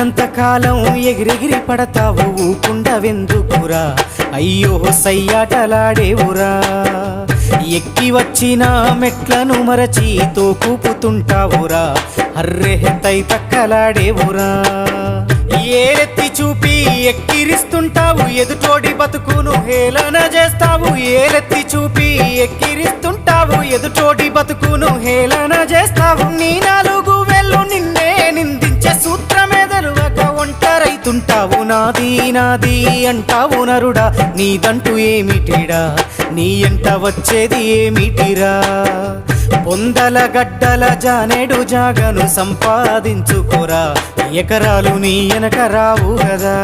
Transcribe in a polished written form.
ఉన్నంత కాలం ఎగిరెగిరి పడతావు ఊకుండవెందుకురా అయ్యో సయ్యాటలాడేవురా ఎక్కి వచ్చిన మెట్లను మరచి తోకూపుతుంటావురా అర్రె తై తక్కలాడేవురా ఏలెత్తి చూపి ఎక్కిరిస్తుంటావు ఎదుటోడి బతుకును హేళన చేస్తావు ఏలెత్తి చూపి ఎక్కిరిస్తుంటావు ఎదుటోడి బతుకును హేళన చేస్తావు నీ నాలుగు వేళ్ళు నిన్నే నిందించే సూత్రమెదలువక ఒంటరైతుంటావు నాది నాది అంటావు నరుడా నీదంటూ ఏమిటిడా నీ ఎంట వచ్చేది ఏమిటిరా పొందల గడ్డల జానేడు జాగను సంపాదించుకోరా ఎకరాలు నీ వెనక రావు కదా।